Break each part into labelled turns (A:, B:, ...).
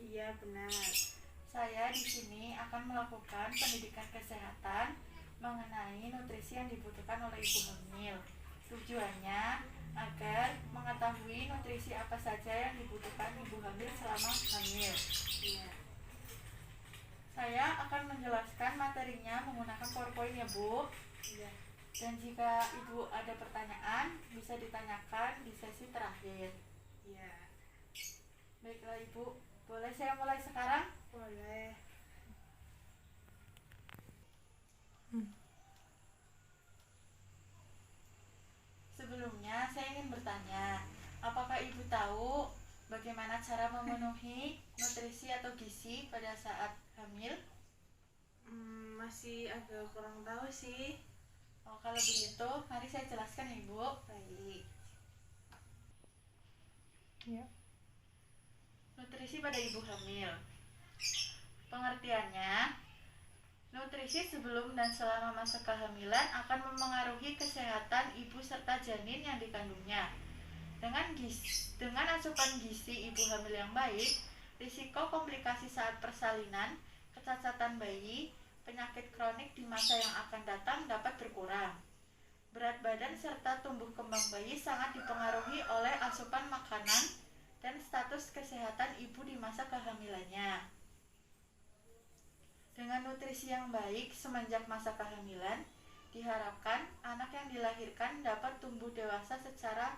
A: Iya, benar.
B: Saya di sini akan melakukan pendidikan kesehatan mengenai nutrisi yang dibutuhkan oleh ibu hamil. Tujuannya agar mengetahui nutrisi apa saja yang dibutuhkan ibu hamil selama hamil.
A: Iya.
B: Saya akan menjelaskan materinya menggunakan PowerPoint ya Bu.
A: Iya.
B: Dan jika Ibu ada pertanyaan, bisa ditanyakan di sesi terakhir.
A: Iya.
B: Baiklah Ibu, boleh saya mulai sekarang?
A: Boleh.
B: Sebelumnya saya ingin bertanya, apakah Ibu tahu bagaimana cara memenuhi nutrisi atau gizi pada saat hamil?
A: Masih agak kurang tahu sih.
B: Oh, kalau begitu, mari saya jelaskan Ibu.
A: Baik.
B: Ya. Nutrisi pada ibu hamil. Pengertiannya, nutrisi sebelum dan selama masa kehamilan akan memengaruhi kesehatan ibu serta janin yang dikandungnya. Dengan asupan gizi ibu hamil yang baik, risiko komplikasi saat persalinan, kecacatan bayi, penyakit kronik di masa yang akan datang dapat berkurang. Berat badan serta tumbuh kembang bayi sangat dipengaruhi oleh asupan makanan dan status kesehatan ibu di masa kehamilannya. Dengan nutrisi yang baik semenjak masa kehamilan, diharapkan anak yang dilahirkan dapat tumbuh dewasa secara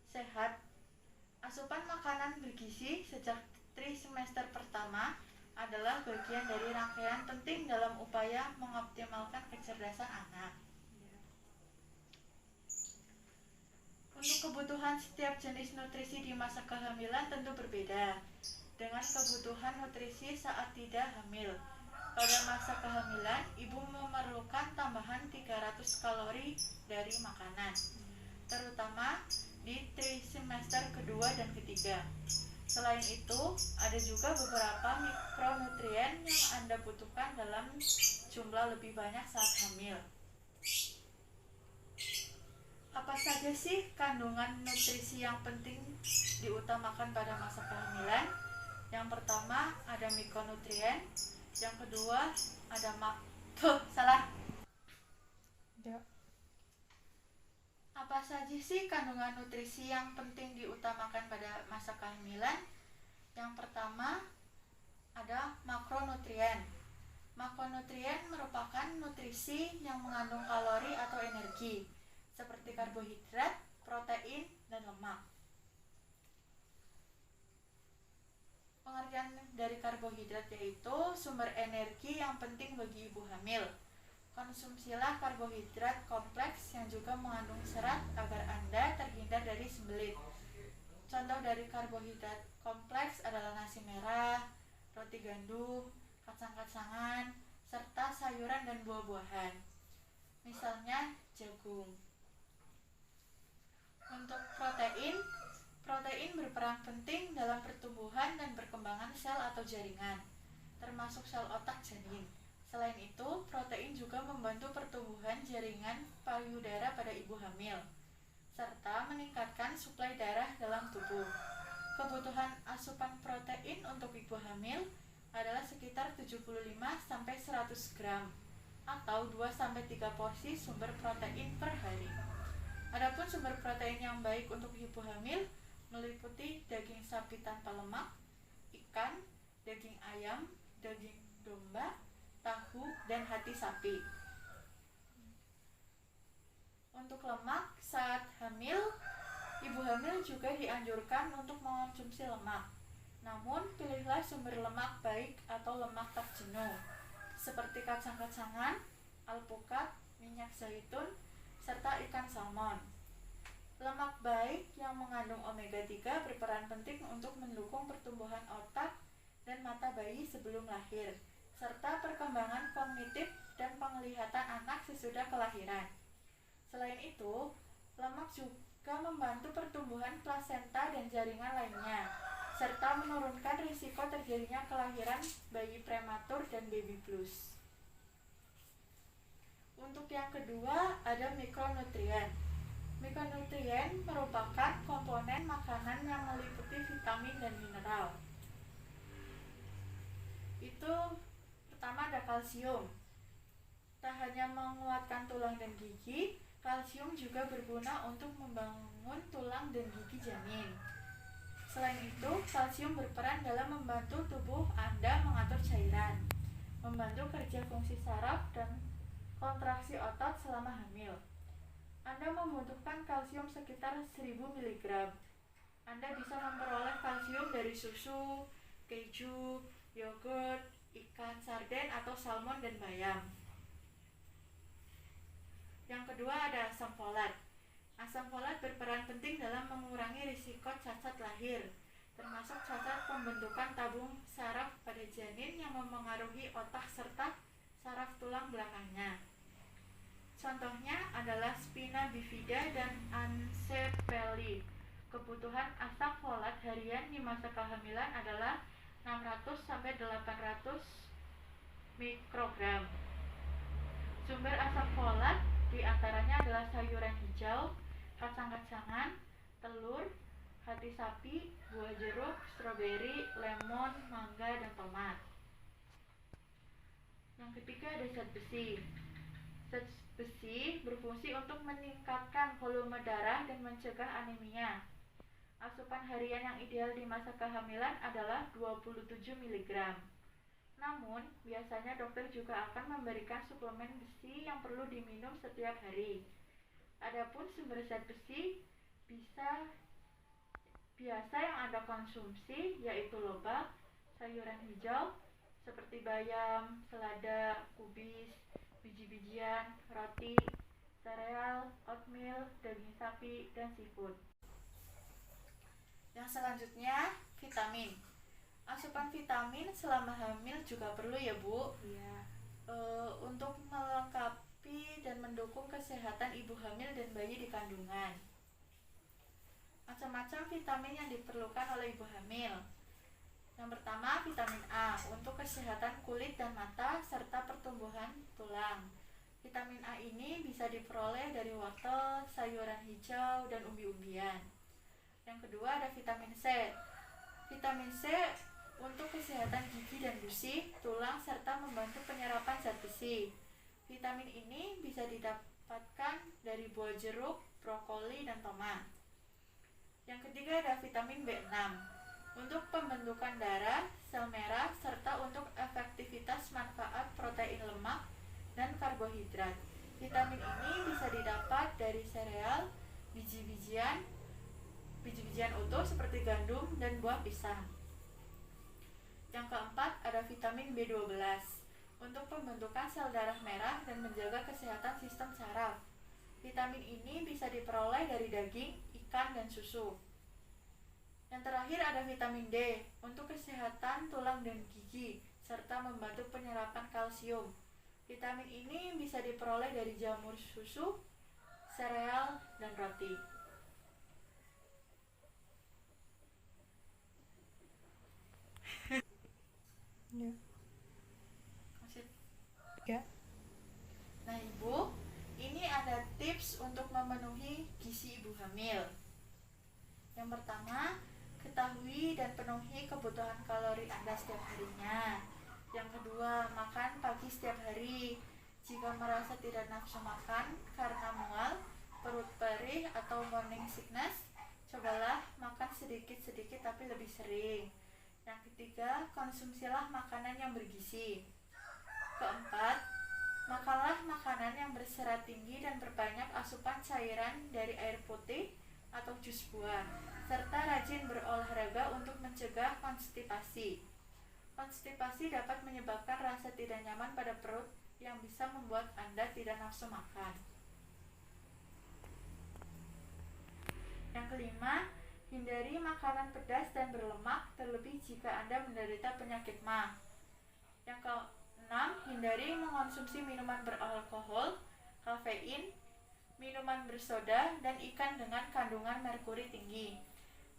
B: sehat. Asupan makanan bergizi sejak trimester pertama adalah bagian dari rangkaian penting dalam upaya mengoptimalkan kecerdasan anak. Untuk kebutuhan setiap jenis nutrisi di masa kehamilan tentu berbeda dengan kebutuhan nutrisi saat tidak hamil. Pada masa kehamilan, ibu memerlukan tambahan 300 kalori dari makanan, terutama di trimester kedua dan ketiga. Selain itu, ada juga beberapa mikronutrien yang Anda butuhkan dalam jumlah lebih banyak saat hamil. Apa saja sih kandungan nutrisi yang penting diutamakan pada masa kehamilan? Yang pertama ada mikronutrien, yang kedua ada Apa saja sih kandungan nutrisi yang penting diutamakan pada masa kehamilan? Yang pertama ada makronutrien. Makronutrien merupakan nutrisi yang mengandung kalori atau energi, seperti karbohidrat, protein, dan lemak. Pengertian dari karbohidrat yaitu sumber energi yang penting bagi ibu hamil. Konsumsilah karbohidrat kompleks yang juga mengandung serat agar Anda terhindar dari sembelit. Contoh dari karbohidrat kompleks adalah nasi merah, roti gandum, kacang-kacangan, serta sayuran dan buah-buahan. Misalnya jagung. Untuk protein berperan penting dalam pertumbuhan dan perkembangan sel atau jaringan, termasuk sel otak janin. Selain itu, protein juga membantu pertumbuhan jaringan payudara pada ibu hamil, serta meningkatkan suplai darah dalam tubuh. Kebutuhan asupan protein untuk ibu hamil adalah sekitar 75-100 gram atau 2-3 porsi sumber protein per hari. Adapun sumber protein yang baik untuk ibu hamil meliputi daging sapi tanpa lemak, ikan, daging ayam, daging domba, tahu, dan hati sapi. Untuk lemak saat hamil, ibu hamil juga dianjurkan untuk mengonsumsi lemak. Namun, pilihlah sumber lemak baik atau lemak tak jenuh, seperti kacang-kacangan, alpukat, minyak zaitun, serta ikan salmon. Lemak baik yang mengandung omega 3 berperan penting untuk mendukung pertumbuhan otak dan mata bayi sebelum lahir, serta perkembangan kognitif dan penglihatan anak sesudah kelahiran. Selain itu, lemak juga membantu pertumbuhan plasenta dan jaringan lainnya, serta menurunkan risiko terjadinya kelahiran bayi prematur dan baby blues. Untuk yang kedua, ada mikronutrien. Mikronutrien merupakan komponen makanan yang meliputi vitamin dan mineral. kalsium. Tak hanya menguatkan tulang dan gigi, kalsium juga berguna untuk membangun tulang dan gigi janin. Selain itu, kalsium berperan dalam membantu tubuh Anda mengatur cairan, membantu kerja fungsi saraf dan kontraksi otot selama hamil. Anda membutuhkan kalsium sekitar 1000 mg. Anda bisa memperoleh kalsium dari susu, keju, yogurt, ikan sarden atau salmon dan bayam. Yang kedua ada asam folat. Asam folat berperan penting dalam mengurangi risiko cacat lahir, termasuk cacat pembentukan tabung saraf pada janin yang memengaruhi otak serta saraf tulang belakangnya. Contohnya adalah spina bifida dan anencephaly. Kebutuhan asam folat harian di masa kehamilan adalah 600-800 mikrogram. Sumber asam folat di antaranya adalah sayuran hijau, kacang-kacangan, telur, hati sapi, buah jeruk, stroberi, lemon, mangga, dan tomat. Yang ketiga ada zat besi. Zat besi berfungsi untuk meningkatkan volume darah dan mencegah anemia. Asupan harian yang ideal di masa kehamilan adalah 27 mg. Namun, biasanya dokter juga akan memberikan suplemen besi yang perlu diminum setiap hari. Adapun sumber zat besi biasa yang Anda konsumsi yaitu lobak, sayuran hijau seperti bayam, selada, kubis, biji-bijian, roti, sereal, oatmeal, daging sapi, dan seafood. Yang selanjutnya, vitamin. Asupan vitamin selama hamil juga perlu ya Bu,
A: Iya.
B: untuk melengkapi dan mendukung kesehatan ibu hamil dan bayi di kandungan. Macam-macam vitamin yang diperlukan oleh ibu hamil. Yang pertama, vitamin A untuk kesehatan kulit dan mata serta pertumbuhan tulang. Vitamin A ini bisa diperoleh dari wortel, sayuran hijau, dan umbi-umbian. Yang kedua ada vitamin C. Vitamin C untuk kesehatan gigi dan gusi, tulang, serta membantu penyerapan zat besi. Vitamin ini bisa didapatkan dari buah jeruk, brokoli, dan tomat. Yang ketiga ada vitamin B6 untuk pembentukan darah, sel merah, serta untuk efektivitas manfaat protein lemak dan karbohidrat. Vitamin ini bisa didapat dari sereal, biji-bijian utuh seperti gandum dan buah pisang. Yang keempat ada vitamin B12 untuk pembentukan sel darah merah dan menjaga kesehatan sistem saraf. Vitamin ini bisa diperoleh dari daging, ikan, dan susu. Yang terakhir ada vitamin D untuk kesehatan tulang dan gigi serta membantu penyerapan kalsium. Vitamin ini bisa diperoleh dari jamur susu, sereal, dan roti.
C: Ya.
B: Masih.
C: Ya.
B: Nah Ibu, ini ada tips untuk memenuhi gizi ibu hamil. Yang pertama, ketahui dan penuhi kebutuhan kalori Anda setiap harinya. Yang kedua, makan pagi setiap hari. Jika merasa tidak nafsu makan karena mual, perut perih, atau morning sickness, cobalah makan sedikit-sedikit tapi lebih sering. Yang ketiga, konsumsilah makanan yang bergizi. Keempat, makanlah makanan yang berserat tinggi dan berbanyak asupan cairan dari air putih atau jus buah, serta rajin berolahraga untuk mencegah konstipasi. Konstipasi dapat menyebabkan rasa tidak nyaman pada perut yang bisa membuat Anda tidak nafsu makan. Yang kelima, hindari makanan pedas dan berlemak, terlebih jika Anda menderita penyakit MA. Yang keenam, hindari mengonsumsi minuman beralkohol, kafein, minuman bersoda, dan ikan dengan kandungan merkuri tinggi.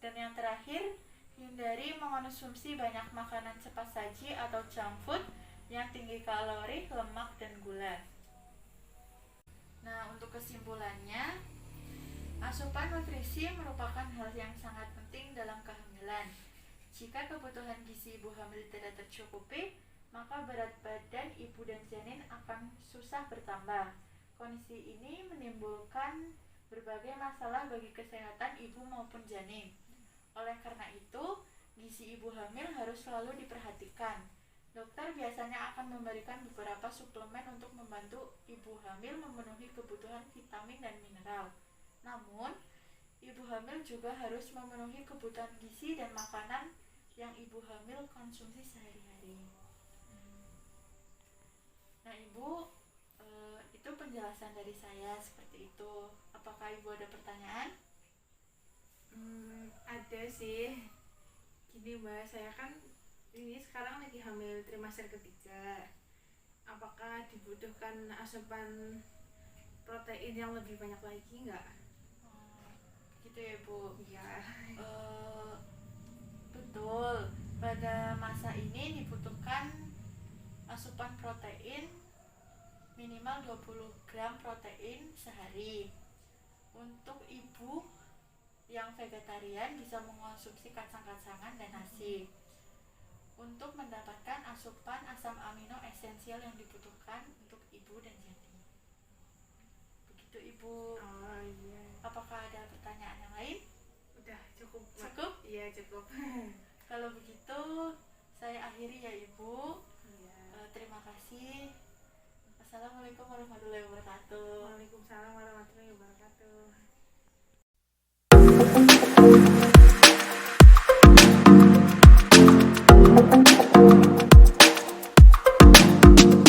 B: Dan yang terakhir, hindari mengonsumsi banyak makanan cepat saji atau junk food yang tinggi kalori, lemak, dan gula. Nah, untuk kesimpulannya, asupan nutrisi merupakan hal yang sangat penting dalam kehamilan. Jika kebutuhan gizi ibu hamil tidak tercukupi, maka berat badan ibu dan janin akan susah bertambah. Kondisi ini menimbulkan berbagai masalah bagi kesehatan ibu maupun janin. Oleh karena itu, gizi ibu hamil harus selalu diperhatikan. Dokter biasanya akan memberikan beberapa suplemen untuk membantu ibu hamil memenuhi kebutuhan vitamin dan mineral. Namun, ibu hamil juga harus memenuhi kebutuhan gizi dan makanan yang ibu hamil konsumsi sehari-hari. Nah, Ibu, itu penjelasan dari saya seperti itu. Apakah Ibu ada pertanyaan?
A: Ada sih. Gini Mbak, saya kan ini sekarang lagi hamil trimester ketiga. Apakah dibutuhkan asupan protein yang lebih banyak lagi nggak?
B: Gitu ya, Bu.
A: Iya.
B: Betul. Pada masa ini dibutuhkan asupan protein minimal 20 gram protein sehari. Untuk ibu yang vegetarian bisa mengonsumsi kacang-kacangan dan nasi untuk mendapatkan asupan asam amino esensial yang dibutuhkan untuk ibu dan janin. Begitu Ibu.
A: Oh iya.
B: Apakah ada pertanyaan yang lain?
A: Udah cukup. Mbak.
B: Cukup?
A: Iya cukup.
B: Kalau begitu saya akhiri ya Ibu.
A: Iya.
B: Terima kasih. Assalamualaikum warahmatullahi wabarakatuh.
A: Waalaikumsalam warahmatullahi wabarakatuh.